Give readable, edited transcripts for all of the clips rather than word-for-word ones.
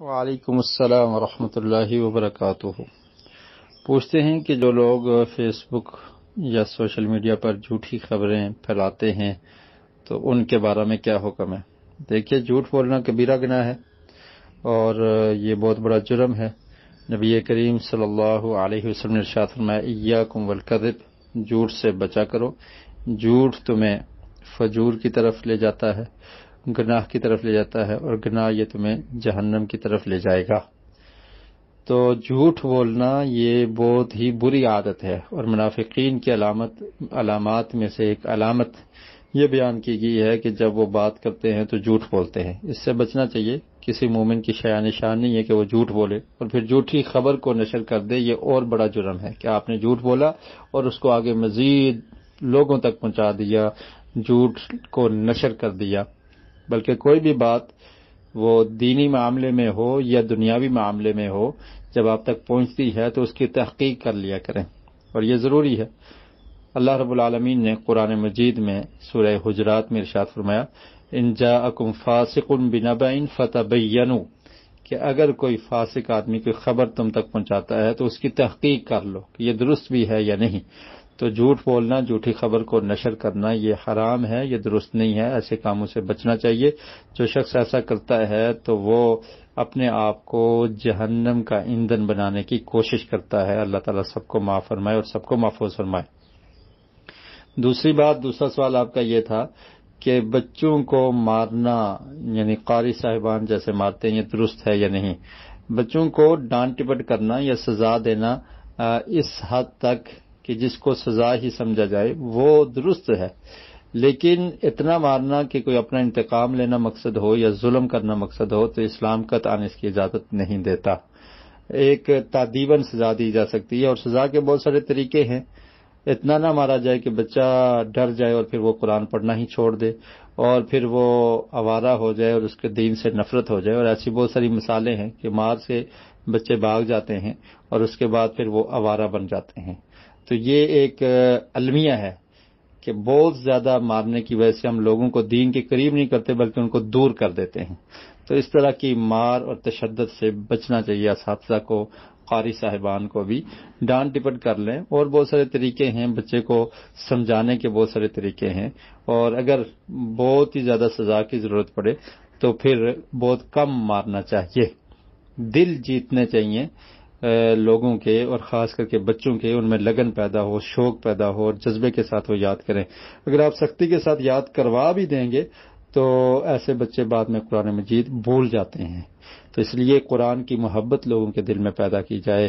وعلیکم السلام ورحمۃ اللہ وبرکاتہ۔ پوچھتے ہیں کہ جو لوگ فیس بک یا سوشل میڈیا پر جھوٹی خبریں پھیلاتے ہیں تو ان کے بارے میں کیا حکم ہے؟ دیکھیے، جھوٹ بولنا کبیرہ گناہ ہے اور یہ بہت بڑا جرم ہے۔ نبی کریم صلی اللہ علیہ وسلم نے ارشاد فرمایا، ایاکم والکذب، جھوٹ سے بچا کرو، جھوٹ تمہیں فجور کی طرف لے جاتا ہے، گناہ کی طرف لے جاتا ہے، اور گناہ یہ تمہیں جہنم کی طرف لے جائے گا۔ تو جھوٹ بولنا یہ بہت ہی بری عادت ہے، اور منافقین کی علامات میں سے ایک علامت یہ بیان کی گئی ہے کہ جب وہ بات کرتے ہیں تو جھوٹ بولتے ہیں۔ اس سے بچنا چاہیے۔ کسی مومن کی شایان نشان نہیں ہے کہ وہ جھوٹ بولے اور پھر جھوٹی خبر کو نشر کر دے۔ یہ اور بڑا جرم ہے کہ آپ نے جھوٹ بولا اور اس کو آگے مزید لوگوں تک پہنچا دیا، جھوٹ کو نشر کر دیا۔ بلکہ کوئی بھی بات وہ دینی معاملے میں ہو یا دنیاوی معاملے میں ہو، جب آپ تک پہنچتی ہے تو اس کی تحقیق کر لیا کریں، اور یہ ضروری ہے۔ اللہ رب العالمین نے قرآن مجید میں سورہ حجرات میں ارشاد فرمایا، ان جاءکم فاسق بنبأ فتبینوا، کہ اگر کوئی فاسق آدمی کوئی خبر تم تک پہنچاتا ہے تو اس کی تحقیق کر لو کہ یہ درست بھی ہے یا نہیں۔ تو جھوٹ بولنا، جھوٹی خبر کو نشر کرنا یہ حرام ہے، یہ درست نہیں ہے، ایسے کاموں سے بچنا چاہیے۔ جو شخص ایسا کرتا ہے تو وہ اپنے آپ کو جہنم کا ایندھن بنانے کی کوشش کرتا ہے۔ اللہ تعالیٰ سب کو معاف فرمائے اور سب کو محفوظ فرمائے۔ دوسرا سوال آپ کا یہ تھا کہ بچوں کو مارنا، یعنی قاری صاحبان جیسے مارتے ہیں، یہ درست ہے یا نہیں؟ بچوں کو ڈانٹ ٹپٹ کرنا یا سزا دینا اس حد تک کہ جس کو سزا ہی سمجھا جائے وہ درست ہے، لیکن اتنا مارنا کہ کوئی اپنا انتقام لینا مقصد ہو یا ظلم کرنا مقصد ہو تو اسلام قطعاً اس کی اجازت نہیں دیتا۔ ایک تادیباً سزا دی جا سکتی ہے، اور سزا کے بہت سارے طریقے ہیں۔ اتنا نہ مارا جائے کہ بچہ ڈر جائے اور پھر وہ قرآن پڑھنا ہی چھوڑ دے، اور پھر وہ آوارہ ہو جائے اور اس کے دین سے نفرت ہو جائے، اور ایسی بہت ساری مثالیں ہیں کہ مار سے بچے بھاگ جاتے ہیں اور اس کے بعد پھر وہ آوارہ بن جاتے ہیں۔ تو یہ ایک المیہ ہے کہ بہت زیادہ مارنے کی وجہ سے ہم لوگوں کو دین کے قریب نہیں کرتے بلکہ ان کو دور کر دیتے ہیں۔ تو اس طرح کی مار اور تشدد سے بچنا چاہیے۔ اساتذہ کو، قاری صاحبان کو بھی ڈانٹ ٹپٹ کر لیں، اور بہت سارے طریقے ہیں، بچے کو سمجھانے کے بہت سارے طریقے ہیں، اور اگر بہت ہی زیادہ سزا کی ضرورت پڑے تو پھر بہت کم مارنا چاہیے۔ دل جیتنے چاہیے لوگوں کے، اور خاص کر کے بچوں کے، ان میں لگن پیدا ہو، شوق پیدا ہو، اور جذبے کے ساتھ وہ یاد کریں۔ اگر آپ سختی کے ساتھ یاد کروا بھی دیں گے تو ایسے بچے بعد میں قرآن مجید بھول جاتے ہیں۔ تو اس لیے قرآن کی محبت لوگوں کے دل میں پیدا کی جائے،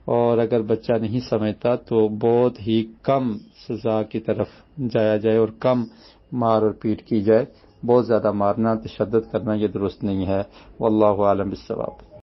اور اگر بچہ نہیں سمجھتا تو بہت ہی کم سزا کی طرف جایا جائے اور کم مار اور پیٹ کی جائے۔ بہت زیادہ مارنا، تشدد کرنا یہ درست نہیں ہے۔ واللہ اعلم بالصواب۔